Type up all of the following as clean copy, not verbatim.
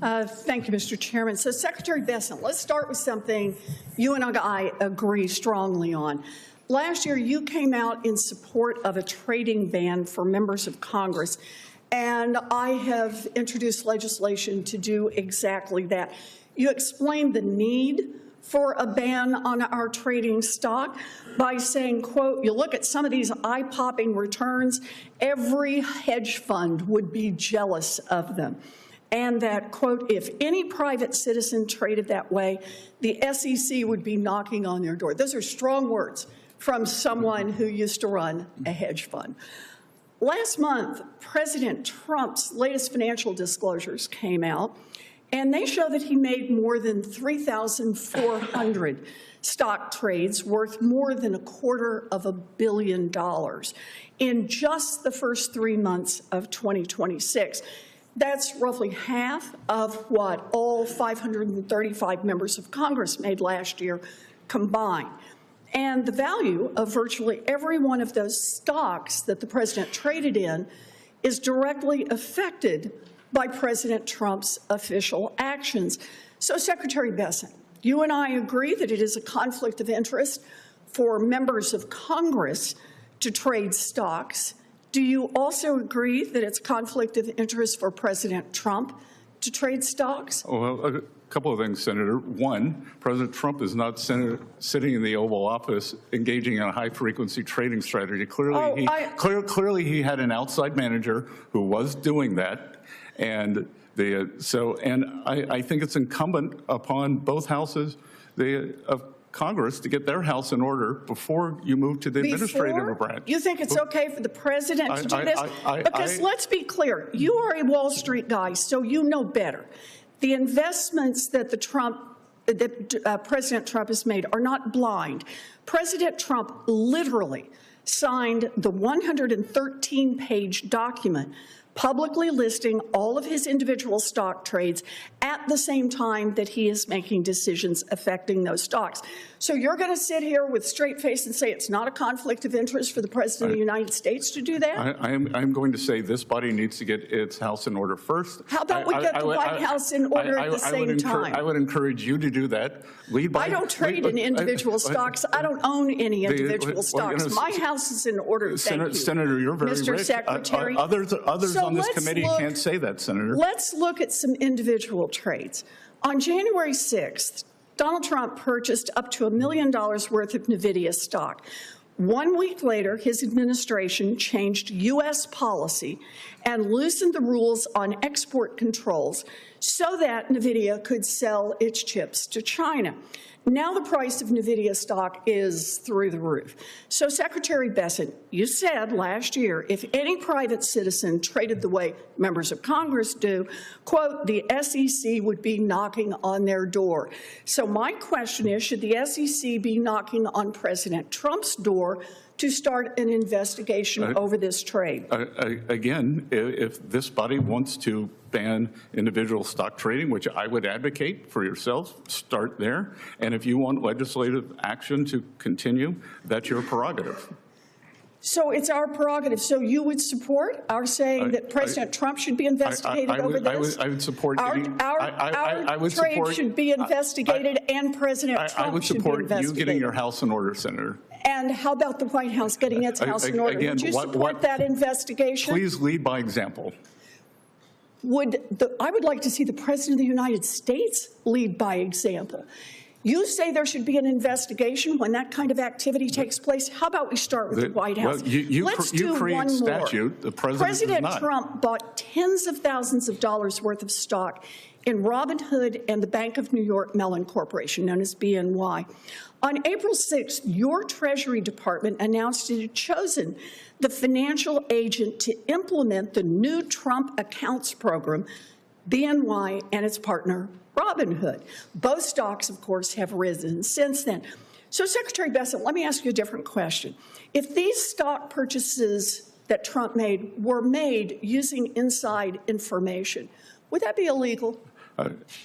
Thank you, Mr. Chairman. So, Secretary Bessent, let's start with something you and I agree strongly on. Last year, you came out in support of a trading ban for members of Congress, and I have introduced legislation to do exactly that. You explained the need for a ban on our trading stock by saying, quote, you look at some of these eye-popping returns, every hedge fund would be jealous of them. And that, quote, if any private citizen traded that way, the SEC would be knocking on their door. Those are strong words from someone who used to run a hedge fund. Last month, President Trump's latest financial disclosures came out, and they show that he made more than 3,400 stock trades worth more than $250 million in just the first 3 months of 2026. That's roughly half of what all 535 members of Congress made last year combined. And the value of virtually every one of those stocks that the president traded in is directly affected by President Trump's official actions. So, Secretary Bessent, you and I agree that it is a conflict of interest for members of Congress to trade stocks. Do you also agree that it's a conflict of interest for President Trump to trade stocks? Well, a couple of things, Senator. One, President Trump is not sitting in the Oval Office engaging in a high-frequency trading strategy. Clearly, he had an outside manager who was doing that. And I think it's incumbent upon both houses of Congress to get their house in order before you move to the administrative branch. You think it's okay for the president to do this? Because let's be clear, you are a Wall Street guy, so you know better. The investments that President Trump has made are not blind. President Trump literally signed the 113-page document publicly listing all of his individual stock trades at the same time that he is making decisions affecting those stocks. So you're going to sit here with straight face and say it's not a conflict of interest for the President of the United States to do that? I'm going to say this body needs to get its house in order first. How about we get the White House in order at the same time? I would encourage you to do that. I don't trade in individual stocks. I don't own any individual stocks. My house is in order. Thank you. Senator, you're very Mr. rich. Secretary. Others on this committee can't say that, Senator. Let's look at some individual trades. On January 6th, Donald Trump purchased up to $1 million worth of NVIDIA stock. 1 week later, his administration changed U.S. policy and loosened the rules on export controls so that NVIDIA could sell its chips to China. Now the price of NVIDIA stock is through the roof. So, Secretary Bessent, you said last year, if any private citizen traded the way members of Congress do, quote, the SEC would be knocking on their door. So my question is, should the SEC be knocking on President Trump's door to start an investigation over this trade? Again, if this body wants to ban individual stock trading, which I would advocate for yourselves, start there. And if you want legislative action to continue, that's your prerogative. So it's our prerogative. So you would support our saying that President Trump should be investigated over this? I would support our trade should be investigated and President Trump should be investigated. I would support you getting your house in order, Senator. And how about the White House getting its house in order? Would you support that investigation? Please lead by example. I would like to see the President of the United States lead by example. You say there should be an investigation when that kind of activity takes place. How about we start with the White House? Well, Let's do one statute. more. The President Trump bought tens of thousands of dollars worth of stock in Robinhood and the Bank of New York Mellon Corporation, known as BNY. On April 6th, your Treasury Department announced it had chosen the financial agent to implement the new Trump accounts program, BNY and its partner, Robinhood. Both stocks, of course, have risen since then. So, Secretary Bessent, let me ask you a different question. If these stock purchases that Trump made were made using inside information, would that be illegal?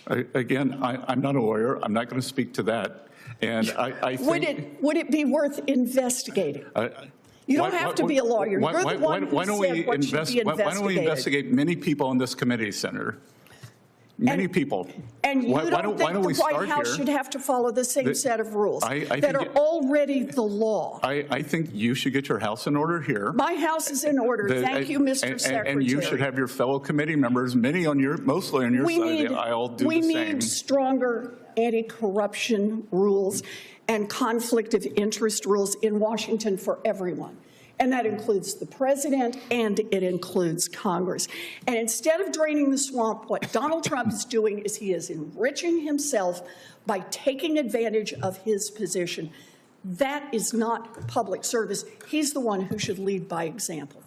Again, I'm not a lawyer. I'm not going to speak to that. And I think, would it be worth investigating? You don't have to be a lawyer. You're the one who said what should be investigated. Why don't we investigate many people on this committee, Senator? Many people. And you why don't think the White House should have to follow the same set of rules that are already the law? I think you should get your house in order here. My house is in order. Thank you, Mr. Secretary. And you should have your fellow committee members, mostly on your side of the aisle, do the same. We need stronger anti-corruption rules and conflict of interest rules in Washington for everyone. And that includes the president and it includes Congress. And instead of draining the swamp, what Donald Trump is doing is he is enriching himself by taking advantage of his position. That is not public service. He's the one who should lead by example.